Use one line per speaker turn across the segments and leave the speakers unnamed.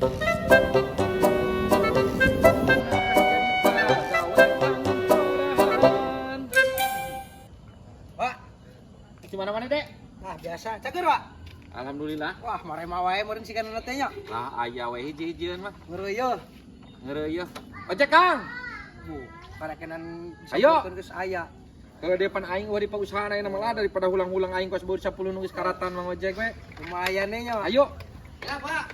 Pak,
Di mana-mana, Dek?
nah biasa. Cager, Pak.
Alhamdulillah.
Wah, marema wae meureun sikeun teh nya.
Lah aya we hiji-hijieun mah.
Ngeureuyeuh.
Ngeureuy. Ojek, Kang.
Bu, parekenan
Ayo.
geus aya.
Ke depan aing wadi pausahaan ayeuna mah lah daripada hulang-hulang aing kos baru 10 nunggu karatan Mang Ojek we.
Lumayan nih nya.
Ayo.
Ya, Pak.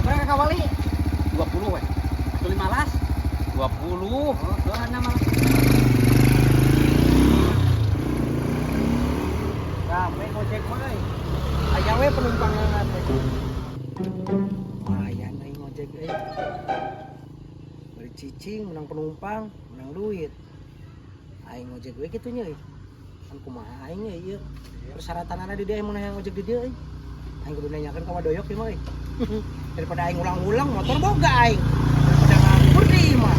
Berapa kawali?
20 we.
Atau 15?
20.
Oh, doana mah. Rame ngojek mah euy. Aya we penumpang ngangat we. Lumayan euy ngojek euy. Bari cicing menang penumpang, menang duit. Aing ngojek we kitu nya euy. Kan kumaha aing ieu. Persyaratanana di dieu mun hayang ngojek di dieu euy. Aing kudu nanyakeun ka Wadoyok ieu mah euy. Daripada aing ulang-ulang motor boga aing. Daripada nganggur di ieu mah.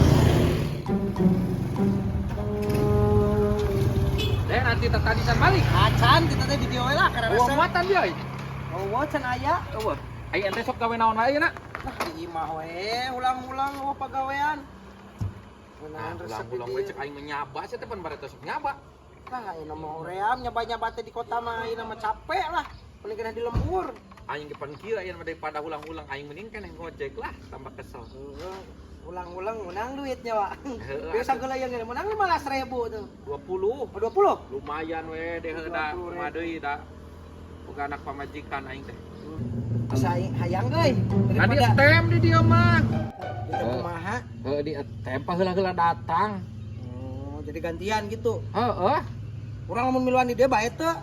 Dek nanti tatadisan balik.
Acan kita teh di dieu we lah karena
Uang muatan dia.
Oh, can aya.
Eueuh. Aing ente sok gawe naon wae ayeuna?
Nah, di imah we, ulang-ulang eueuh pagawean.
Nah, ulang-ulang we cek aing menyaba sia teh pan bareta sok nyaba.
Nah, ini mah hoream nyoba-nyoba teh di kota mah ini mah capek lah. Paling kena di lembur.
Aing ke pangkira aya daripada ulang-ulang aing mending kan yang ngojek lah tambah kesel.
Ulang-ulang menang duitnya, Wak.
Heueuh.
Biasa geuleuh yang menang 15.000 tuh.
20.
Oh, 20.
Lumayan we deh da
20.000.
madeui da. Boga anak pamajikan aing teh.
Asa hayang euy.
Kan di tem di dieu mah.
Kita kumaha?
Heuh di tem heula-heula datang.
Oh, jadi gantian gitu.
Heeh.
Urang lamun miluan di dieu bae teu.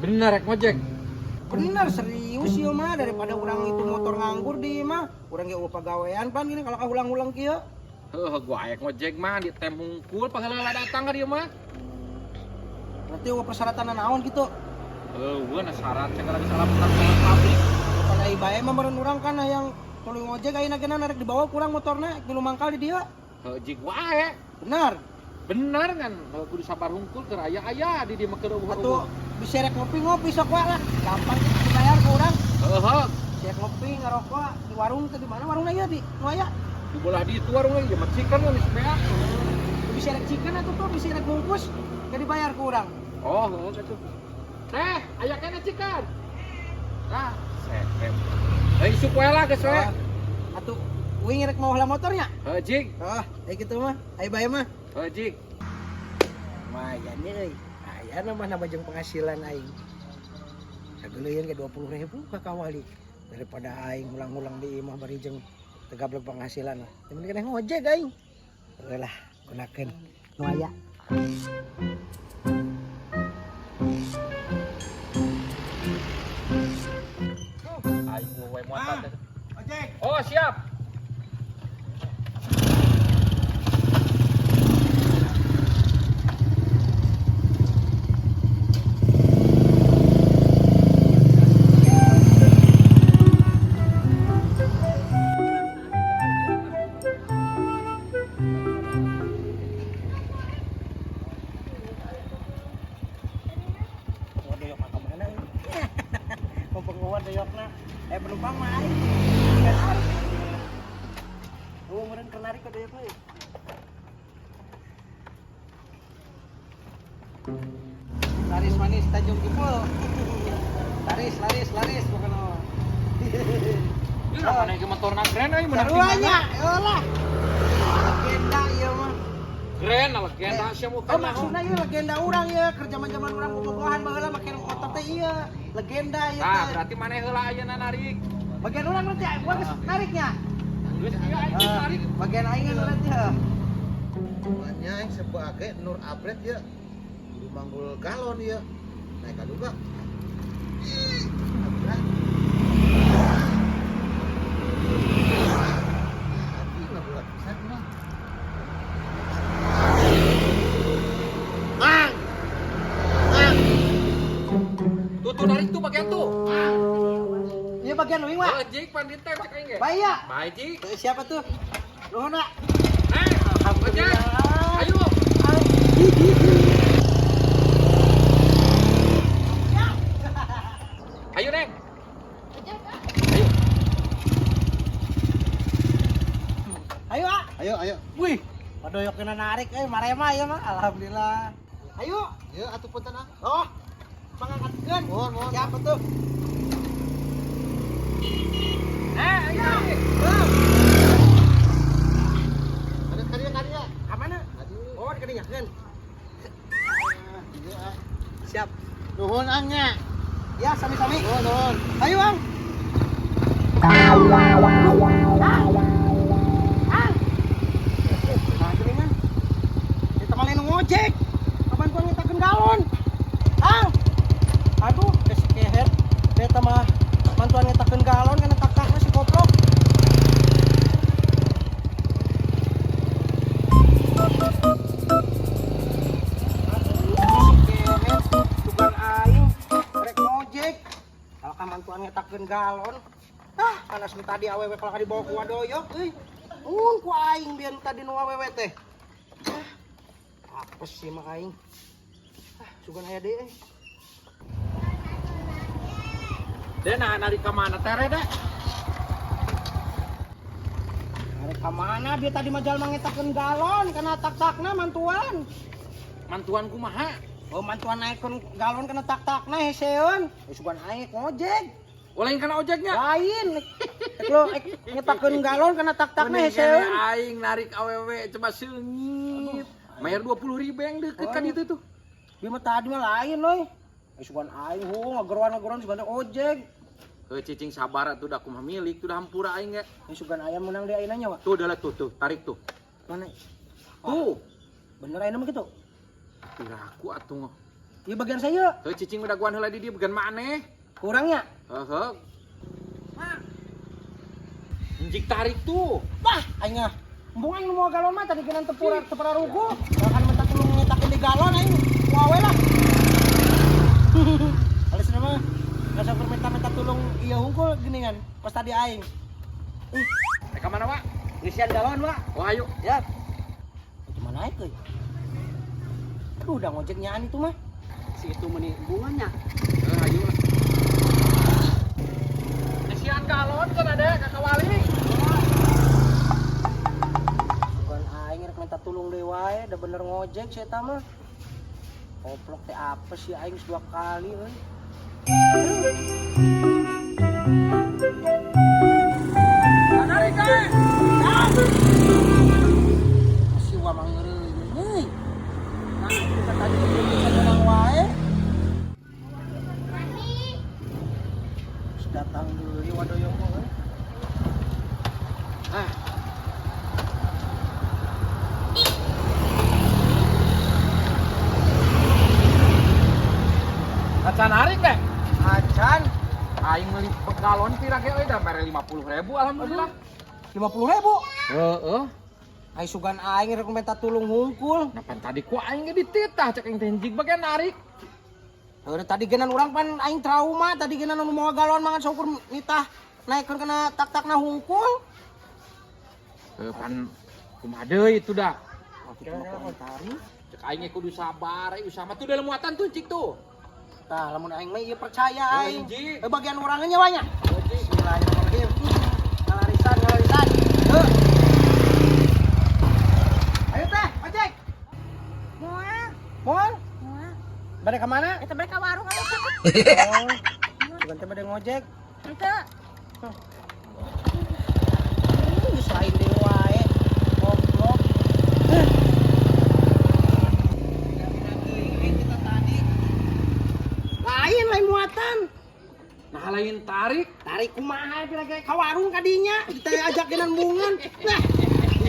Bener rek ngojek.
Bener serius ieu mah daripada urang itu motor nganggur di mah. Urang ge eueuh pagawean pan gini kalau ulang-ulang kieu.
Heuh gua aya ngojek mah di tem hungkul paheula datang ka dieu mah.
Berarti eueuh persyaratan naon gitu.
Heueuh na syarat cenah lagi salah benar pabrik.
Pada ibae mah meureun urang kan yang tuluy ngojek ayeuna geuna narek dibawa kurang motorna tilu mangkal di dieu.
Heuh jig wae.
Bener.
Bener kan kudu sabar hungkul keur aya di dieu mah keur
Atuh bisa rek ngopi-ngopi sok wae lah. Gampang kita dibayar ke urang.
Heuh.
Bisa ngopi ngarokok di warung teh di mana warungna ieu di nu aya.
Di belah di itu warung lagi mah chicken geus pea.
Bisa rek chicken atuh tuh bisa rek bungkus teh dibayar ke urang.
Oh, heuh gitu. Teh, aya keneh chicken. Lah, sep. Isuk wae lah geus we.
Atuh uing rek mau heula motornya.
Heuh jig.
Oh, kayak gitu mah. Aya bae mah.
Heuh jig.
Lumayan euy. Aya na mah nambah jeung penghasilan aing. Sageuleuyeun ge 20.000 ka kawali. Daripada aing ulang-ulang di imah bari jeung tegablek penghasilan. Yang penting kena ngojek aing. Heuh lah, gunakeun nu aya.
Aing wae muatan teh.
Ojek.
Oh, siap.
Wadoyok mah kemana? Mumpung wadoyokna. Penumpang mah aing. Kan harus. Meureun keur narik ka doyok euy. Laris manis Tanjung Kipul. Laris pokoknya.
Ieu mah naik motorna keren euy menang
Saruanya, eulah. Legenda ieu mah.
Keren legenda sia mah.
Oh maksudnya ieu legenda urang ieu keur zaman-zaman urang bobogohan baheula make motor teh ieu. Legenda ieu
Nah,
teh.
berarti maneh heula ayeuna narik.
Bagian urang nanti gua geus nariknya.
Geus ieu aing geus narik.
Bagian aing nanti heuh.
Namanya yang sebagai Nur Abret ya kudu manggul galon ya naik kaduga abret tapi nggak buat pisan mah
Tuh narik tuh bagian tuh.
Ieu bagian uing mah.
Oh, jig pandit teh cek aing ge.
Bae ya.
Bae jig.
Siapa tuh? Nuhun, Nak.
Ojek. Ayo. Ayo Ayo, Neng.
Ayo, ah.
Ayo.
Wih, padoyok kena narik marema ya mah. Alhamdulillah. Ayo.
Ya atuh punten ah.
Oh. Mangangkatkeun.
Mohon.
Siap atuh.
Ayo.
Kadinya.
Kamana?
Aduh.
Oh, dikadinyakeun.
Iya ah.
Siap.
Nuhun angnya.
Ya, sami-sami.
Nuhun.
Ayo, Ang. Nah, geuningan. Kita malah nu ngojek. Kapan gua ngetakeun galon? Ang. Aduh, geus kehet. Beta mah mantuan ngetakeun galon kana takakna si goblok. Bukan aing, rek ngojek. Kalau kamantuan ngetakeun galon, panas nu tadi awewe kalau dibawa ku wadoyok, euy. Mun ku aing biar tadi nu awewe teh. Apes sih mah aing. Sugan aya deui euy.
Dan nari ke mana tere deh?
Rek ka mana dia tadi mah jalma ngetakeun galon kana tak-takna mantuan.
Mantuan kumaha?
Oh, mantuan naikkeun galon kana tak-takna heseun. Sugan aing ngojek.
Lain kana ojeknya?
Lain. Lo ngetakeun galon kana tak-takna heseun.
Aing narik awewe coba seungit. Bayar 20.000 yang deket kan itu tuh.
Dia mah tadi mah lain loy. Sugan aing ngageruan sugan ojek.
Cicing sabar tuh dah kumaha milik tuh dah hampura aing ge.
Sugan ayam menang di ayeuna nya, Wak.
Tuh dah tuh, tarik tuh.
Mana?
Tuh.
Bener ayeuna mah kitu.
Piraku atuh.
Ieu bagian saya.
Cicing udah guan heula di dieu bagian maneh.
Kurangnya.
Heeh. Injik tarik tuh.
Wah, aing ah. Embung aing nu moal galon mah tadi geunang tepara rugo. Bahkan minta tulung ngetakeun di galon aing. Wae lah. Alisna mah nggak usah minta tulung iya hungkul geuningan pas tadi aing.
Ka mana, Wak?
Isian galon, Wak.
Oh, ayo.
Ya. Itu mana naik euy? Aduh, udah ngojeknya an itu mah. Si itu meni hubungannya.
Ayo lah. Isian galon kan ada kakak wali.
Bukan aing rek minta tulung deui wae, da bener ngojek si eta mah. Goblok teh apa sih aing 2 kali euy.
Tarik kae.
Masih wa mangeureuy euy. Nah, kita tadi bisa menang wae. Sudah datang dulu di wadoyok euy.
Acan narik deh.
Acan
Aing meuli galon pira ge euy dah mere 50.000 alhamdulillah.
50.000.
Heeh.
Ai sugan aing rek minta tulung hungkul.
Nah pan tadi ku aing ge dititah cek aing teh henteu bagian narik.
Heureun tadi genan urang pan aing trauma, tadi genan nu moal galon mangan saukur nitah naikkeun kana tak-takna hungkul.
Pan kumaha deui itu dah.
Oh, kita mah komentari.
Cek aing ge kudu sabar, usaha mah tuh dalam muatan tuh cik tuh.
Tah lamun aing mah ieu percaya aing.
Ji.
Bagian urangnya wanya. Bismillahirrahmanirrahim. Ngalarisan. Heuh. Ayo teh, ojek.
Moal,
Moal,
moal.
bade ka mana?
Eta balik ka warung atuh.
Oh. Sugan teh bade ngojek.
Henteu.
Geus lain deui wae. Goblok. Lain muatan.
Nah lain tarik.
Tarik kumaha pira ge ka warung kadinya. Kita ajak genan bungan. Nah,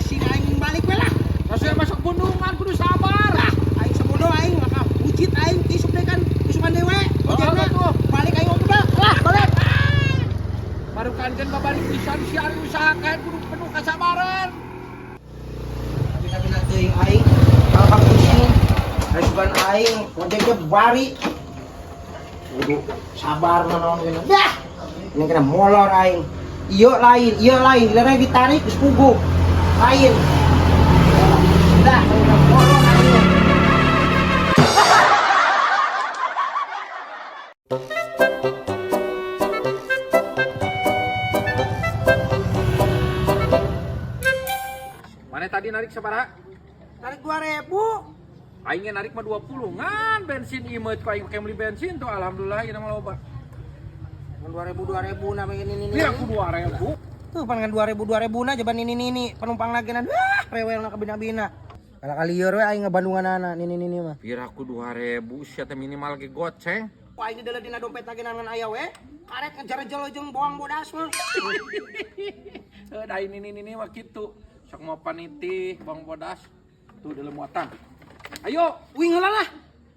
sing aing balik we lah.
Masuk masuk gunungan kudu sabar.
Lah, aing sabodo aing maka wujit aing isuk deh kan isukan dewe. Ojekna
tuh.
balik aing udah. Lah, balik.
Baru kan babalik pisan si ari usahakeun kudu penuh kasabaran.
Tapi teuing aing kakak pusing. Isukan aing ojeknya bari. Kudu sabar naon geuna. Dah. Ini kena molor aing. Ieu lain, lere ditarik geus puguh. Lain. Dah, molor aing.
tadi narik sabaraha?
Tarik 2.000.
Aing narik mah 20 ngan bensin ieu ku aing pake beli bensin tuh alhamdulillah ieu mah loba.
2.000 na ini.
Ini aku 2000.
Tuh pangan 2.000 na jaban ini penumpang lagenan. Wah, rewel na kabina-bina. Kali lieur we aing ngabandunganana ini mah.
Pira aku 2000 sia teh minimal ge goceng.
Ku aing deuleu dina dompet lagenan ngan aya we. Karet ngejar-jelo jeung boang bodas mah.
Da ini mah kitu. Sok mau paniti bang bodas. Tuh dalam muatan. Ayo,
Uing heula lah.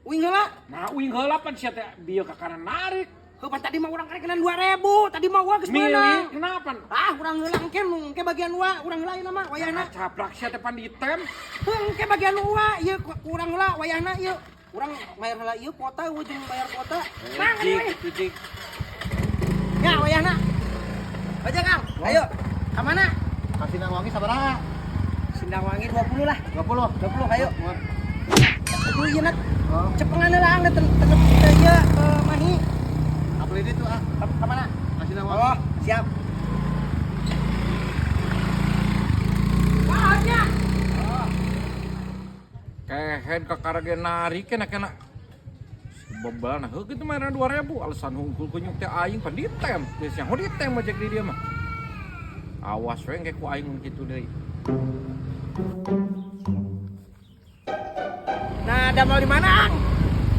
Uing heula.
nah uing heula pan sia teh bieu ka kanan narik.
Heupan tadi mah urang karekenan 2.000. Tadi mah gua geus
Milih
meunang.
kenapa?
Ah, urang heula engke bagian wa, urang heula ieu mah wayahna.
Caprak sia teh pan ditem.
Engke bagian wa, ieu urang heula wayahna ieu. Urang bayar heula ieu kuota, ujung bayar kuota. Mang
Jik,
we.
itu jik.
Ya wayahna. Aja Kang. Ayo. Ka mana?
Kasih nang wangi sabaraha?
Sindang wangi 20 lah.
20.
Ayo. Itu ieu nak.
Oh,
Cepengan heula angge tenep kita ieu ke Mahi.
apa ini tuh ah?
Ka mana?
Kasih nang wangi.
Oh, siap. Wahnya.
Kehen ka karage narik kena. Bebalna heuh kitu mah 2000 alasan hungkul kunyuk teh aing pan ditem. Geus yang ditem ojek di dia mah. Awas we engke ku aing kitu deui.
Nah, ada mau di mana, Ang?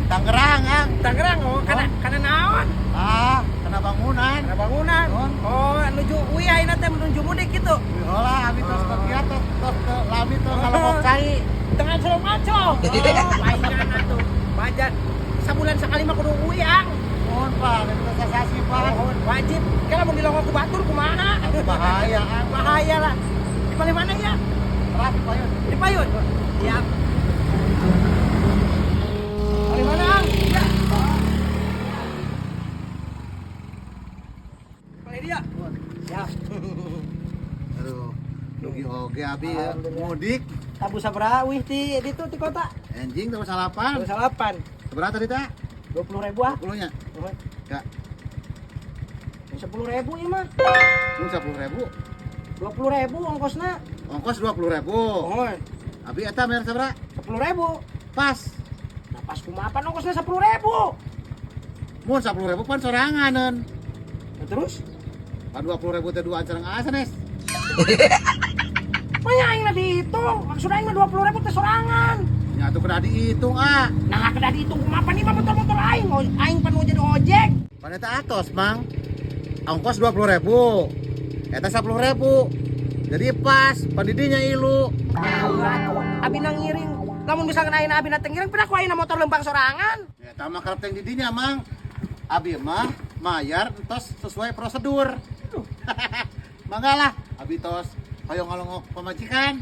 Tangerang, Ang.
Tangerang, oh, kana naon?
Ah, kena bangunan.
Kana bangunan. Oh, menuju uy ayeuna teh menuju mudik gitu.
Hola, abi tos ke kieu tos ke lami tos ngalongok cai.
Tengah Solo Maco. Oh, paingan atuh. Pajan. Sabulan sekali mah kudu uy, Ang.
Mohon Pak, dan sensasi Pak.
Oh, wajib. Kalau mau dilongok ke batur kumaha?
Bahaya, Ang.
Bahaya lah. Di paling mana ya?
Terat, Pak Yun.
Di Payun. Siap. Paling mana, Ang? Ya. Paling dia. Siap.
Aduh, dugi oge abi ya.
Alhamdulillah.
Mudik.
Tabu sabaraha wih di kota?
Anjing tahu salapan.
28.
Seberapa tadi tak?
20.000 ah.
10-nya. Ya,
10.000 ieu mah.
mun 10.000.
20.000 ongkosna.
Ongkos 20.000.
Oh,
Abi eta bayar sabaraha?
10.000.
Pas.
Nah, pas kumaha ongkosna 10.000.
Mun 10.000 pan soranganeun.
Nah, terus?
Pan 20.000 teh dua acarang asanes.
Manya aing na dihitung. Maksudna aing mah 20.000 teh sorangan.
Nya atuh kudu dihitung ah.
Nah, kada dihitung kumaha nih mah motor-motor aing. Aing pan mau jadi ojek.
Pan eta atos, Mang. Ongkos 20.000. Eta 10.000. Jadi pas, pandidinya ilu.
Abi nang ngiring. Lamun misalkan ayeuna abi na teh ngiring, pina ku ayeuna motor lempang sorangan.
Eta mah karep teh didinya, Mang. Abi mah mayar entos sesuai prosedur. Manggalah, abi tos hoyong ngalongok pamajikan.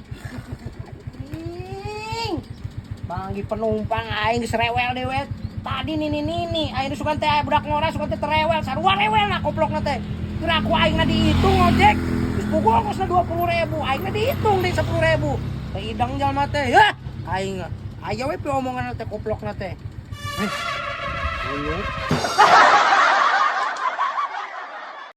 Banggi penumpang aing geus rewel dewe. Tadi nini aing sugan teh budak ngora sugan teh terewel, sarua rewel na koplokna teh. Kira aku aing na dihitung ojek. Geus pugu ongkosna 20.000, aing na dihitung deui 10.000. Teh idang jalma teh. Hah, aing aya we pe omongan teh koplokna teh. Uluh.